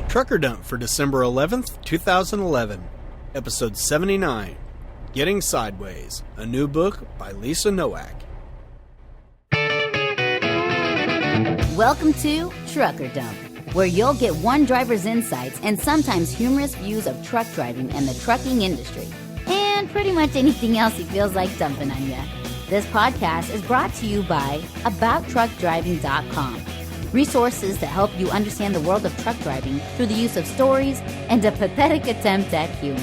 Trucker Dump for December 11th, 2011, Episode 79, Getting Sideways, a new book by Lisa Nowak. Welcome to Trucker Dump, where you'll get one driver's insights and sometimes humorous views of truck driving and the trucking industry, and pretty much anything else he feels like dumping on you. This podcast is brought to you by AboutTruckDriving.com. Resources to help you understand the world of truck driving through the use of stories and a pathetic attempt at humor.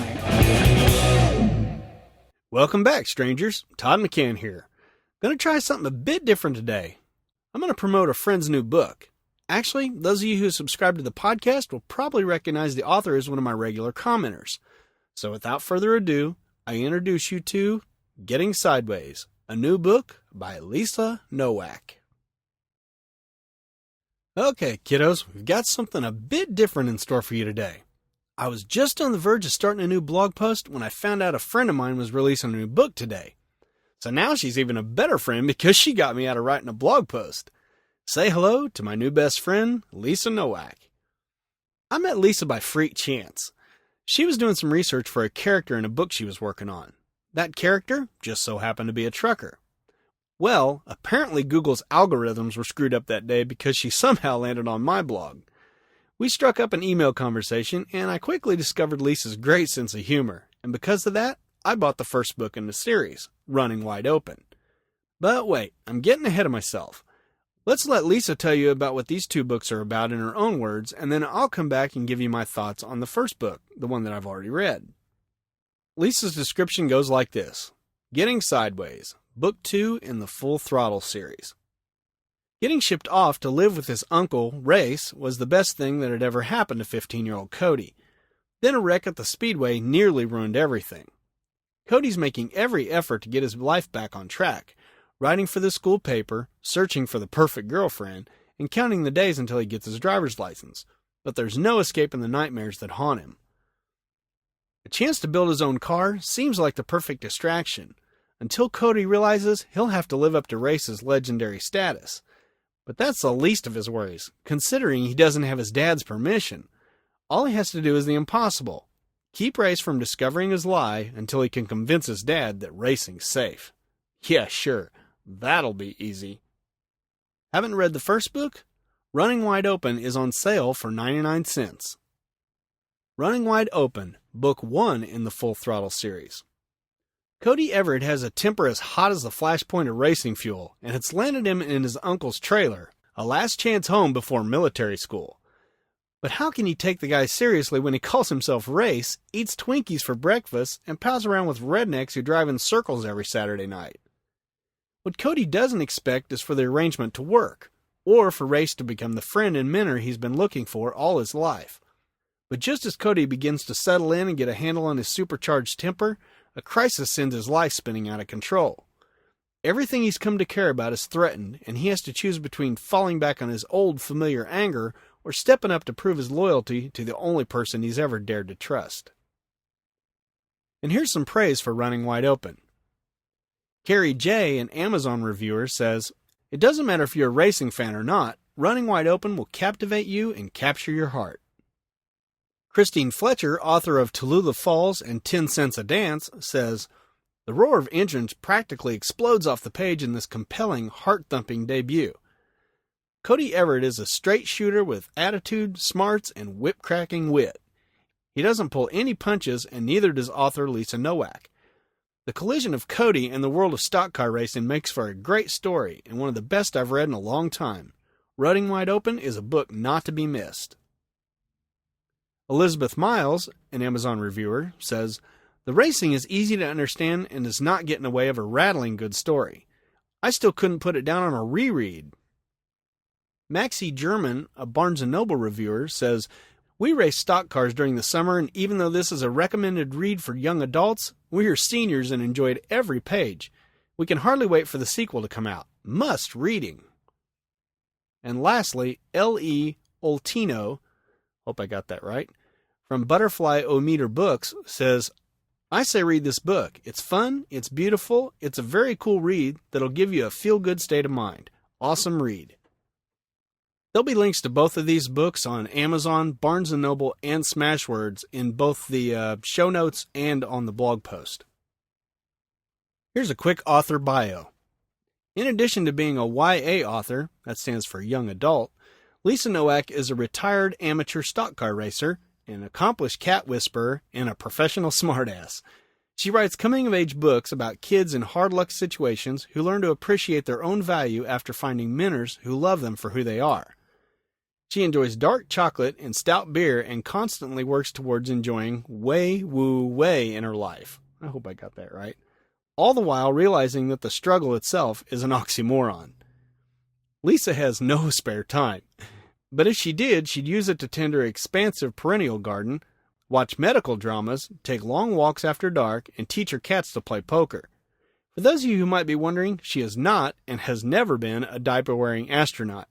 Welcome back, strangers. Todd McCann here. Going to try something a bit different today. I'm going to promote a friend's new book. Actually, those of you who subscribe to the podcast will probably recognize the author as one of my regular commenters. So without further ado, I introduce you to Getting Sideways, a new book by Lisa Nowak. Okay, kiddos, we've got something a bit different in store for you today. I was just on the verge of starting a new blog post when I found out a friend of mine was releasing a new book today. So now she's even a better friend because she got me out of writing a blog post. Say hello to my new best friend, Lisa Nowak. I met Lisa by freak chance. She was doing some research for a character in a book she was working on. That character just so happened to be a trucker. Well, apparently Google's algorithms were screwed up that day because she somehow landed on my blog. We struck up an email conversation, and I quickly discovered Lisa's great sense of humor, and because of that, I bought the first book in the series, Running Wide Open. But wait, I'm getting ahead of myself. Let's let Lisa tell you about what these two books are about in her own words, and then I'll come back and give you my thoughts on the first book, the one that I've already read. Lisa's description goes like this. Getting Sideways, Book 2 in the Full Throttle series. Getting shipped off to live with his uncle, Race, was the best thing that had ever happened to 15-year-old Cody. Then a wreck at the Speedway nearly ruined everything. Cody's making every effort to get his life back on track, writing for the school paper, searching for the perfect girlfriend, and counting the days until he gets his driver's license. But there's no escaping the nightmares that haunt him. A chance to build his own car seems like the perfect distraction, until Cody realizes he'll have to live up to Race's legendary status. But that's the least of his worries, considering he doesn't have his dad's permission. All he has to do is the impossible. Keep Race from discovering his lie until he can convince his dad that racing's safe. Yeah, sure, that'll be easy. Haven't read the first book? Running Wide Open is on sale for 99 cents. Running Wide Open, Book 1 in the Full Throttle series. Cody Everett has a temper as hot as the flashpoint of racing fuel, and it's landed him in his uncle's trailer, a last chance home before military school. But how can he take the guy seriously when he calls himself Race, eats Twinkies for breakfast, and pals around with rednecks who drive in circles every Saturday night? What Cody doesn't expect is for the arrangement to work, or for Race to become the friend and mentor he's been looking for all his life. But just as Cody begins to settle in and get a handle on his supercharged temper, a crisis sends his life spinning out of control. Everything he's come to care about is threatened, and he has to choose between falling back on his old familiar anger or stepping up to prove his loyalty to the only person he's ever dared to trust. And here's some praise for Running Wide Open. Carrie J., an Amazon reviewer, says, "It doesn't matter if you're a racing fan or not, Running Wide Open will captivate you and capture your heart." Christine Fletcher, author of Tallulah Falls and 10 Cents a Dance, says, "The roar of engines practically explodes off the page in this compelling, heart-thumping debut. Cody Everett is a straight shooter with attitude, smarts, and whip-cracking wit. He doesn't pull any punches, and neither does author Lisa Nowak. The collision of Cody and the world of stock car racing makes for a great story and one of the best I've read in a long time. Running Wide Open is a book not to be missed." Elizabeth Miles, an Amazon reviewer, says, "The racing is easy to understand and does not get in the way of a rattling good story. I still couldn't put it down on a reread." Maxie German, a Barnes & Noble reviewer, says, "We race stock cars during the summer, and even though this is a recommended read for young adults, we are seniors and enjoyed every page. We can hardly wait for the sequel to come out. Must reading." And lastly, L.E. Oltino, hope I got that right, from Butterfly O-Meter Books, says, "I say read this book. It's fun, it's beautiful, it's a very cool read that'll give you a feel-good state of mind. Awesome read." There'll be links to both of these books on Amazon, Barnes & Noble, and Smashwords in both the show notes and on the blog post. Here's a quick author bio. In addition to being a YA author, that stands for young adult, Lisa Nowak is a retired amateur stock car racer, an accomplished cat whisperer, and a professional smartass. She writes coming-of-age books about kids in hard-luck situations who learn to appreciate their own value after finding mentors who love them for who they are. She enjoys dark chocolate and stout beer and constantly works towards enjoying way, woo, way in her life. I hope I got that right. All the while realizing that the struggle itself is an oxymoron. Lisa has no spare time. But if she did, she'd use it to tend her expansive perennial garden, watch medical dramas, take long walks after dark, and teach her cats to play poker. For those of you who might be wondering, she is not, and has never been, a diaper-wearing astronaut.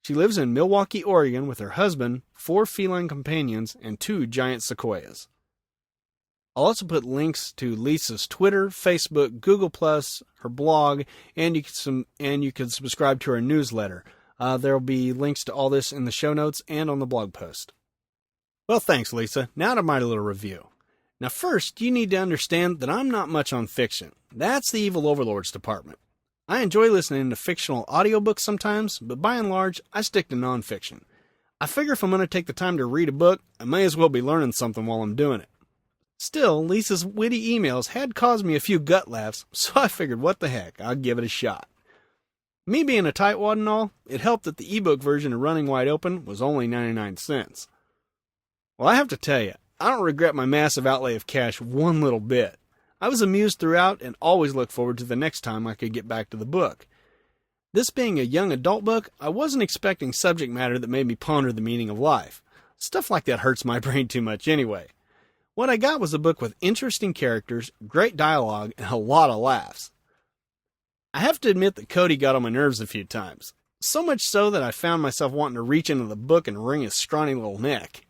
She lives in Milwaukee, Oregon with her husband, 4 feline companions, and 2 giant sequoias. I'll also put links to Lisa's Twitter, Facebook, Google+, her blog, and you can subscribe to her newsletter. There'll be links to all this in the show notes and on the blog post. Well, thanks, Lisa. Now to my little review. Now, first, you need to understand that I'm not much on fiction. That's the Evil Overlords department. I enjoy listening to fictional audiobooks sometimes, but by and large, I stick to nonfiction. I figure if I'm going to take the time to read a book, I may as well be learning something while I'm doing it. Still, Lisa's witty emails had caused me a few gut laughs, so I figured what the heck, I'd give it a shot. Me being a tightwad and all, it helped that the ebook version of Running Wide Open was only 99 cents. Well, I have to tell you, I don't regret my massive outlay of cash one little bit. I was amused throughout and always looked forward to the next time I could get back to the book. This being a young adult book, I wasn't expecting subject matter that made me ponder the meaning of life. Stuff like that hurts my brain too much anyway. What I got was a book with interesting characters, great dialogue, and a lot of laughs. I have to admit that Cody got on my nerves a few times. So much so that I found myself wanting to reach into the book and wring his scrawny little neck.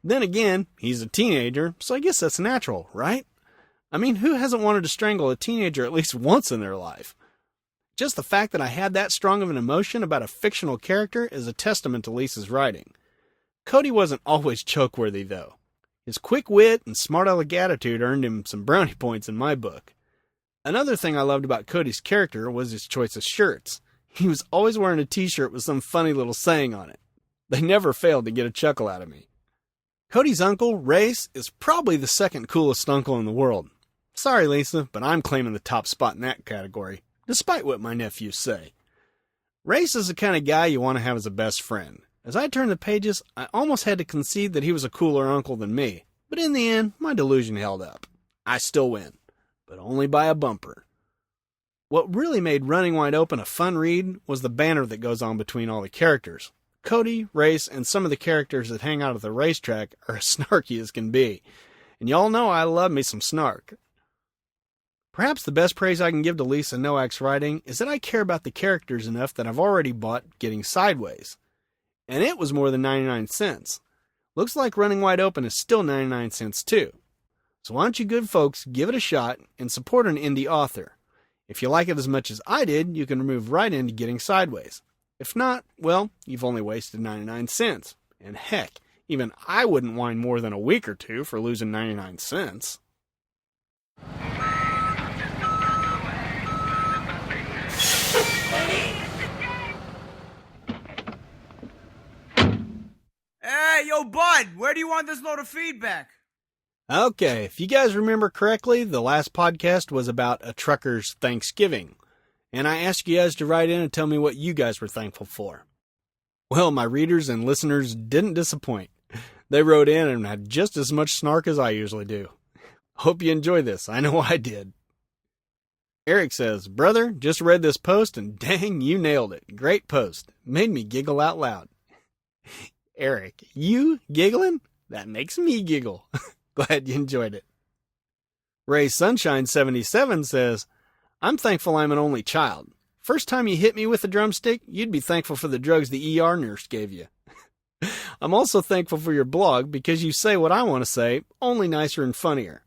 Then again, he's a teenager, so I guess that's natural, right? I mean, who hasn't wanted to strangle a teenager at least once in their life? Just the fact that I had that strong of an emotion about a fictional character is a testament to Lisa's writing. Cody wasn't always choke-worthy, though. His quick wit and smart-aleck attitude earned him some brownie points in my book. Another thing I loved about Cody's character was his choice of shirts. He was always wearing a t-shirt with some funny little saying on it. They never failed to get a chuckle out of me. Cody's uncle, Race, is probably the second coolest uncle in the world. Sorry, Lisa, but I'm claiming the top spot in that category, despite what my nephews say. Race is the kind of guy you want to have as a best friend. As I turned the pages, I almost had to concede that he was a cooler uncle than me, but in the end, my delusion held up. I still win, but only by a bumper. What really made Running Wide Open a fun read was the banter that goes on between all the characters. Cody, Race, and some of the characters that hang out at the racetrack are as snarky as can be, and y'all know I love me some snark. Perhaps the best praise I can give to Lisa Nowak's writing is that I care about the characters enough that I've already bought Getting Sideways. And it was more than 99 cents. Looks like Running Wide Open is still 99 cents too. So why don't you good folks give it a shot and support an indie author. If you like it as much as I did, you can move right into Getting Sideways. If not, well, you've only wasted 99 cents. And heck, even I wouldn't whine more than a week or two for losing 99 cents. Hey, yo, bud, where do you want this load of feedback? Okay, if you guys remember correctly, the last podcast was about a trucker's Thanksgiving, and I asked you guys to write in and tell me what you guys were thankful for. Well, my readers and listeners didn't disappoint. They wrote in and had just as much snark as I usually do. Hope you enjoy this. I know I did. Eric says, "Brother, just read this post and dang, you nailed it. Great post. Made me giggle out loud." Eric, you giggling? That makes me giggle. Glad you enjoyed it. Ray Sunshine 77 says, "I'm thankful I'm an only child. First time you hit me with a drumstick, you'd be thankful for the drugs the ER nurse gave you. I'm also thankful for your blog because you say what I want to say, only nicer and funnier.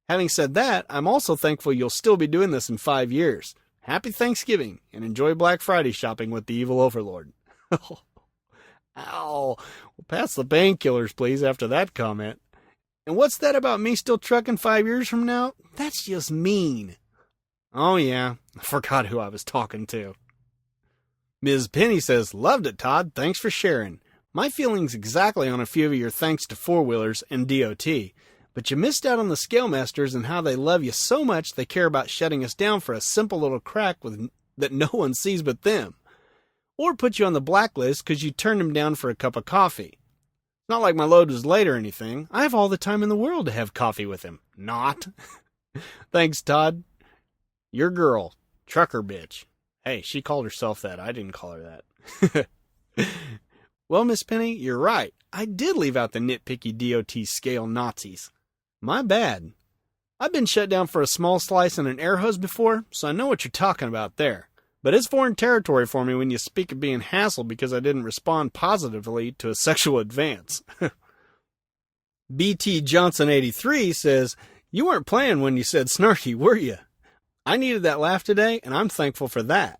Having said that, I'm also thankful you'll still be doing this in 5 years. Happy Thanksgiving and enjoy Black Friday shopping with the Evil Overlord." Ow. Well, pass the painkillers, please, after that comment. And what's that about me still trucking 5 years from now? That's just mean. Oh, yeah. I forgot who I was talking to. Ms. Penny says, loved it, Todd. Thanks for sharing. My feelings exactly on a few of your thanks to four-wheelers and DOT. But you missed out on the Scale Masters and how they love you so much they care about shutting us down for a simple little crack that no one sees but them. Or put you on the blacklist because you turned them down for a cup of coffee. Not like my load was late or anything. I have all the time in the world to have coffee with him. Not. Thanks, Todd. Your girl, trucker bitch. Hey, she called herself that. I didn't call her that. Well, Miss Penny, you're right. I did leave out the nitpicky DOT scale Nazis. My bad. I've been shut down for a small slice and an air hose before, so I know what you're talking about there. But it's foreign territory for me when you speak of being hassled because I didn't respond positively to a sexual advance. BT Johnson 83 says, you weren't playing when you said snarky, were you? I needed that laugh today, and I'm thankful for that.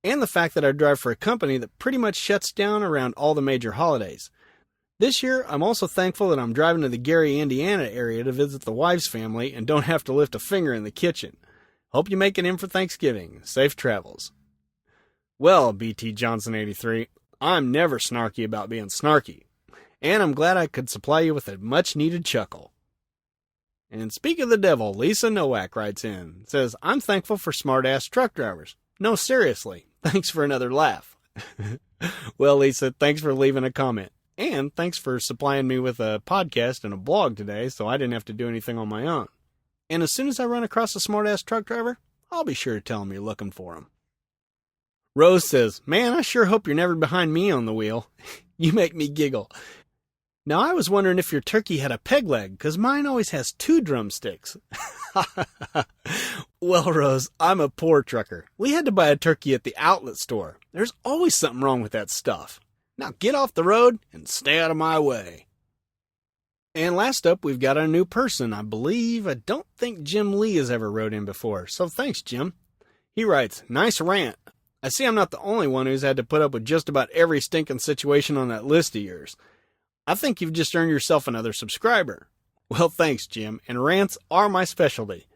And the fact that I drive for a company that pretty much shuts down around all the major holidays. This year, I'm also thankful that I'm driving to the Gary, Indiana area to visit the wife's family and don't have to lift a finger in the kitchen. Hope you make it in for Thanksgiving. Safe travels. Well, BT Johnson 83, I'm never snarky about being snarky. And I'm glad I could supply you with a much-needed chuckle. And speak of the devil, Lisa Nowak writes in, says, I'm thankful for smart-ass truck drivers. No, seriously, thanks for another laugh. Well, Lisa, thanks for leaving a comment. And thanks for supplying me with a podcast and a blog today so I didn't have to do anything on my own. And as soon as I run across a smart-ass truck driver, I'll be sure to tell him you're looking for him. Rose says, man, I sure hope you're never behind me on the wheel. You make me giggle. Now, I was wondering if your turkey had a peg leg, because mine always has 2 drumsticks. Well, Rose, I'm a poor trucker. We had to buy a turkey at the outlet store. There's always something wrong with that stuff. Now get off the road and stay out of my way. And last up, we've got a new person, I believe. I don't think Jim Lee has ever wrote in before, so thanks, Jim. He writes, nice rant. I see I'm not the only one who's had to put up with just about every stinking situation on that list of yours. I think you've just earned yourself another subscriber. Well, thanks, Jim, and rants are my specialty.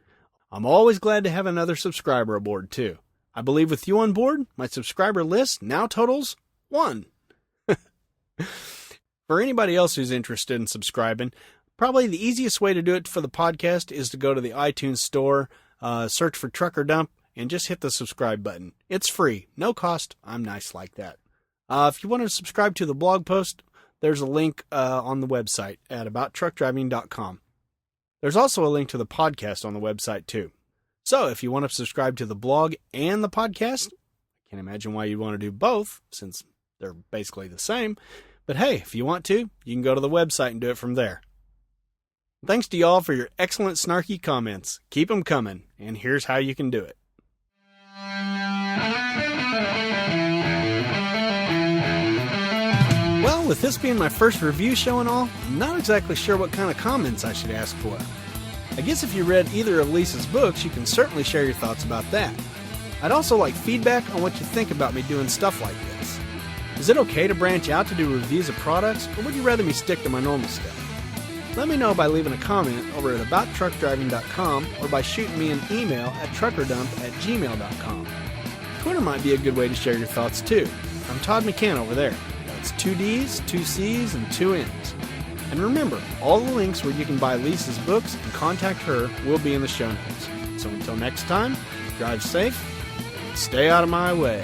I'm always glad to have another subscriber aboard, too. I believe with you on board, my subscriber list now totals 1. For anybody else who's interested in subscribing, probably the easiest way to do it for the podcast is to go to the iTunes store, search for Trucker Dump, and just hit the subscribe button. It's free, no cost. I'm nice like that. If you want to subscribe to the blog post, there's a link on the website at abouttruckdriving.com. There's also a link to the podcast on the website too. So if you want to subscribe to the blog and the podcast, I can't imagine why you'd want to do both since they're basically the same. But hey, if you want to, you can go to the website and do it from there. Thanks to y'all for your excellent snarky comments. Keep them coming, and here's how you can do it. Well, with this being my first review show and all, I'm not exactly sure what kind of comments I should ask for. I guess if you read either of Lisa's books, you can certainly share your thoughts about that. I'd also like feedback on what you think about me doing stuff like this. Is it okay to branch out to do reviews of products, or would you rather me stick to my normal stuff? Let me know by leaving a comment over at abouttruckdriving.com or by shooting me an email at truckerdump@gmail.com. Twitter might be a good way to share your thoughts too. I'm Todd McCann over there. That's 2 D's, 2 C's, and 2 N's. And remember, all the links where you can buy Lisa's books and contact her will be in the show notes. So until next time, drive safe and stay out of my way.